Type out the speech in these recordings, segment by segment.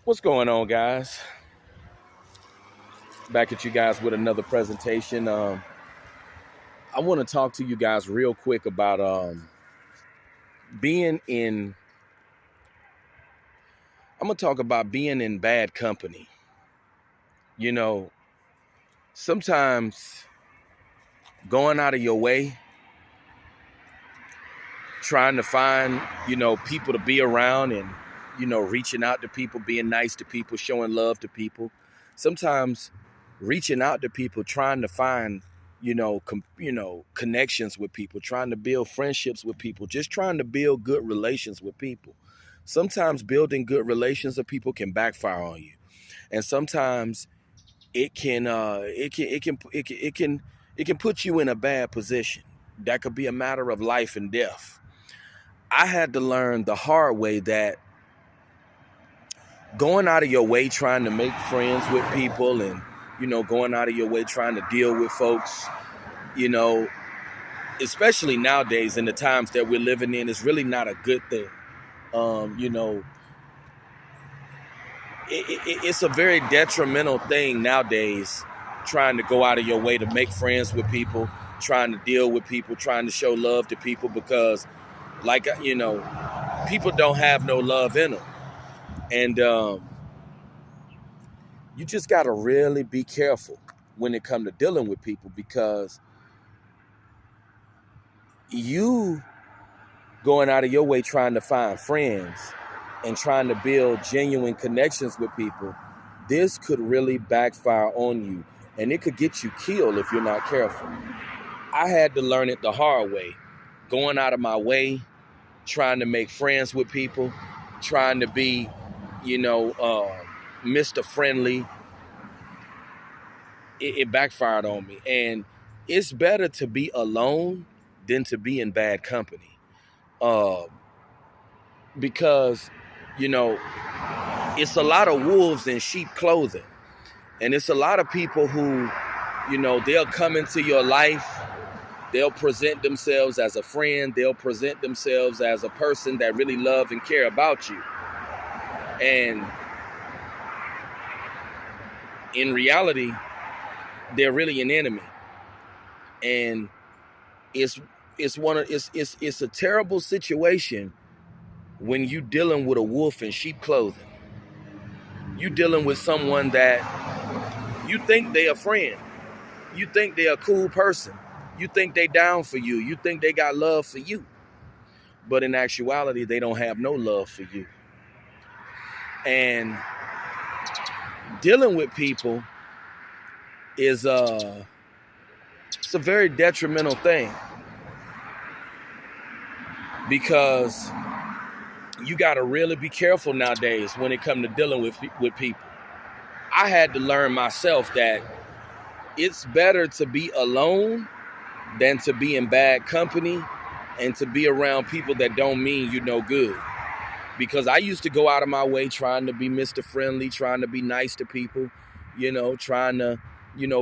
What's going on, guys? Back at you guys with another presentation. I want to talk to you guys real quick about being in. I'm gonna talk about being in bad company. You know, sometimes going out of your way, trying to find people to be around, and reaching out to people, being nice to people, showing love to people. Sometimes reaching out to people, trying to find connections with people, trying to build friendships with people, just trying to build good relations with people. Sometimes building good relations with people can backfire on you, and sometimes it can put you in a bad position. That could be a matter of life and death. I had to learn the hard way that going out of your way trying to make friends with people, and going out of your way trying to deal with folks, you know especially nowadays in the times that we're living in, is really not a good thing. um you know it's a very detrimental thing nowadays, trying to go out of your way to make friends with people, trying to deal with people, trying to show love to people, because people don't have no love in them. And you just got to really be careful when it comes to dealing with people, because you going out of your way trying to find friends and trying to build genuine connections with people, this could really backfire on you, and it could get you killed if you're not careful. I had to learn it the hard way, going out of my way, trying to make friends with people, trying to be, Mr. Friendly. It backfired on me. And it's better to be alone than to be in bad company. Uh, because, you know, it's a lot of wolves in sheep clothing. And it's a lot of people who, they'll come into your life. They'll present themselves as a friend. They'll present themselves as a person that really love and care about you. And in reality, they're really an enemy. And it's a terrible situation when you dealing with a wolf in sheep clothing. You dealing with someone that you think they a friend. You think they're a cool person. You think they down for you. You think they got love for you. But in actuality, they don't have no love for you. And dealing with people is it's a very detrimental thing, because you got to really be careful nowadays when it comes to dealing with people. I had to learn myself that it's better to be alone than to be in bad company and to be around people that don't mean you no good. Because I used to go out of my way trying to be Mr. Friendly, trying to be nice to people, trying to,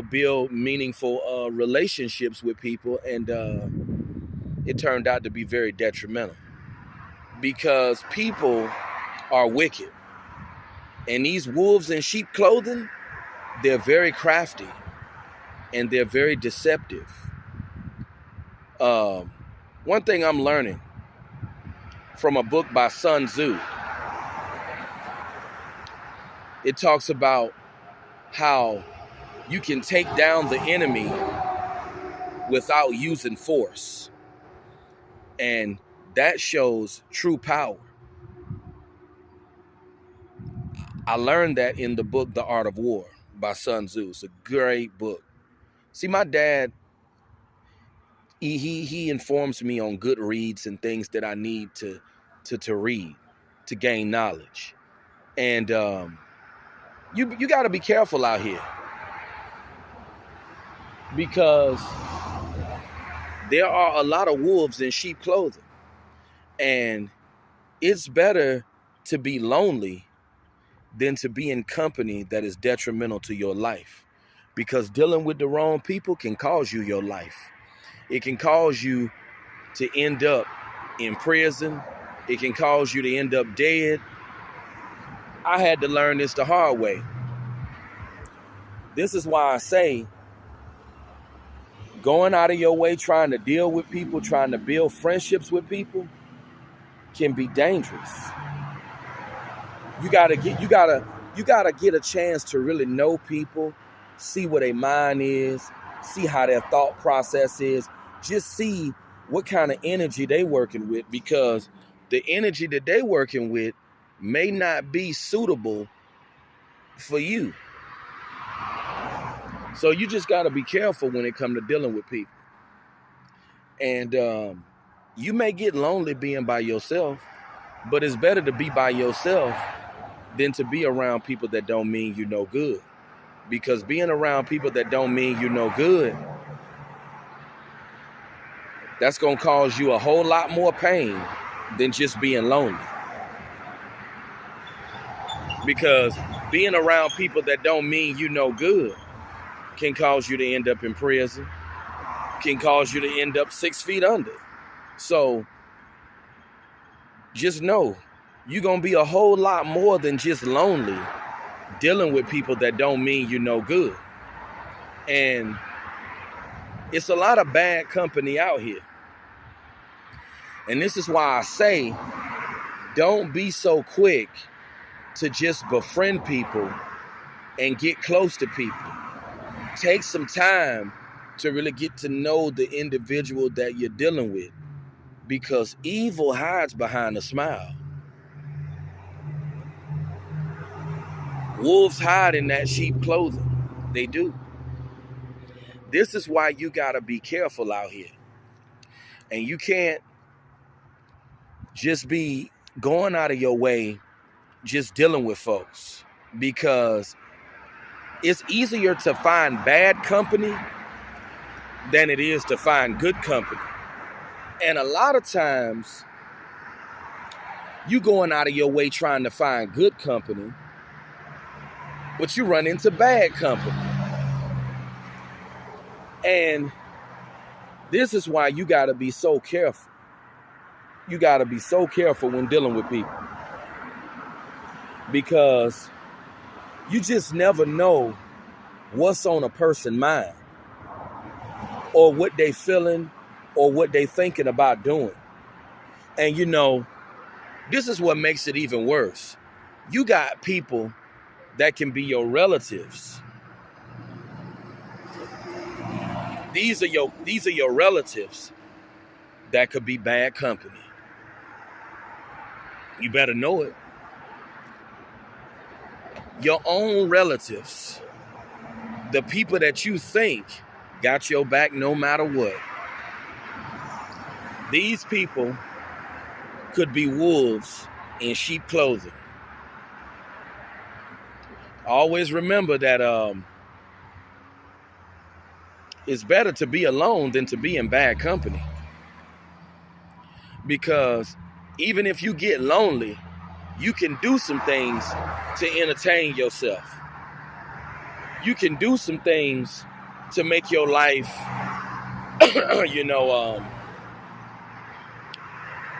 build meaningful relationships with people. And it turned out to be very detrimental, because people are wicked. And these wolves in sheep clothing, they're very crafty and they're very deceptive. One thing I'm learning from a book by Sun Tzu, it talks about how you can take down the enemy without using force. And that shows true power. I learned that in the book, The Art of War by Sun Tzu. It's a great book. See, my dad, he informs me on good reads and things that I need to read to gain knowledge. And you got to be careful out here, because there are a lot of wolves in sheep clothing. And it's better to be lonely than to be in company that is detrimental to your life, because dealing with the wrong people can cause you your life. It can cause you to end up in prison. It can cause you to end up dead. I had to learn this the hard way. This is why I say going out of your way, trying to deal with people, trying to build friendships with people can be dangerous. You gotta get a chance to really know people, see what their mind is, see how their thought process is, just see what kind of energy they working with, because the energy that they working with may not be suitable for you. So you just got to be careful when it comes to dealing with people. And you may get lonely being by yourself, but it's better to be by yourself than to be around people that don't mean you no good. Because being around people that don't mean you no good, that's going to cause you a whole lot more pain than just being lonely. Because being around people that don't mean you no good can cause you to end up in prison, can cause you to end up 6 feet under. So just know you're going to be a whole lot more than just lonely dealing with people that don't mean you no good. And it's a lot of bad company out here. And this is why I say, don't be so quick to just befriend people and get close to people. Take some time to really get to know the individual that you're dealing with, because evil hides behind a smile. Wolves hide in that sheep clothing. They do. This is why you gotta be careful out here. And you can't just be going out of your way just dealing with folks, because it's easier to find bad company than it is to find good company. And a lot of times you going out of your way trying to find good company, but you run into bad company. And this is why you got to be so careful. You got to be so careful when dealing with people, because you just never know what's on a person's mind, or what they feeling, or what they thinking about doing. And you know, this is what makes it even worse. You got people that can be your relatives. These are your relatives that could be bad company. You better know it. Your own relatives, the people that you think got your back no matter what, these people could be wolves in sheep clothing. Always remember that it's better to be alone than to be in bad company. Because even if you get lonely, you can do some things to entertain yourself. You can do some things to make your life,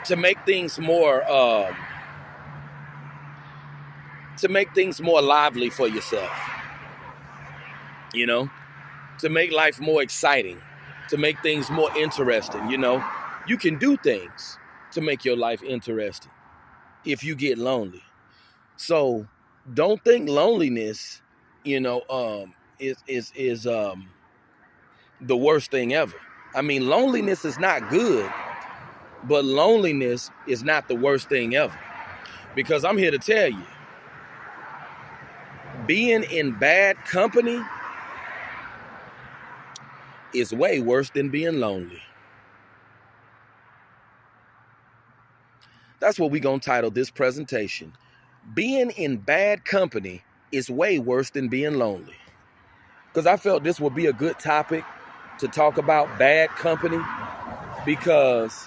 to make things more lively for yourself. You know, to make life more exciting, to make things more interesting. You know, you can do things to make your life interesting if you get lonely. So don't think loneliness, is the worst thing ever. I mean, loneliness is not good, but loneliness is not the worst thing ever. Because I'm here to tell you, being in bad company is way worse than being lonely. That's what we're going to title this presentation. Being in bad company is way worse than being lonely. Because I felt this would be a good topic to talk about, bad company, because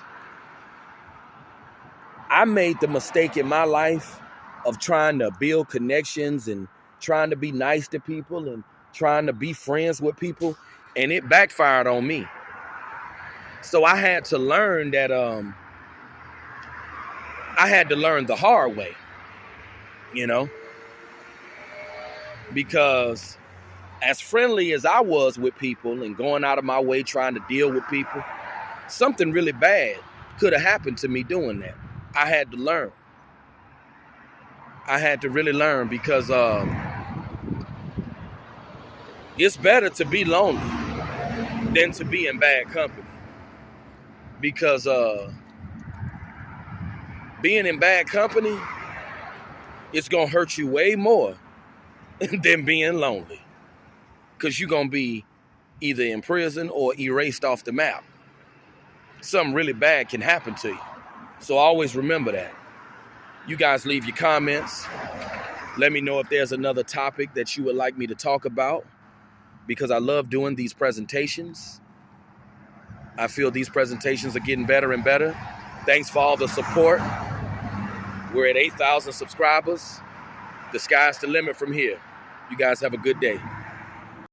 I made the mistake in my life of trying to build connections and trying to be nice to people and trying to be friends with people, and it backfired on me. So I had to learn that I had to learn the hard way. You know, Because as friendly as I was with people and going out of my way trying to deal with people, something really bad could have happened to me doing that. I had to learn. I had to really learn because it's better to be lonely than to be in bad company. Because being in bad company, it's going to hurt you way more than being lonely. Because you're going to be either in prison or erased off the map. Something really bad can happen to you. So always remember that. You guys leave your comments. Let me know if there's another topic that you would like me to talk about, because I love doing these presentations. I feel these presentations are getting better and better. Thanks for all the support. We're at 8,000 subscribers. The sky's the limit from here. You guys have a good day.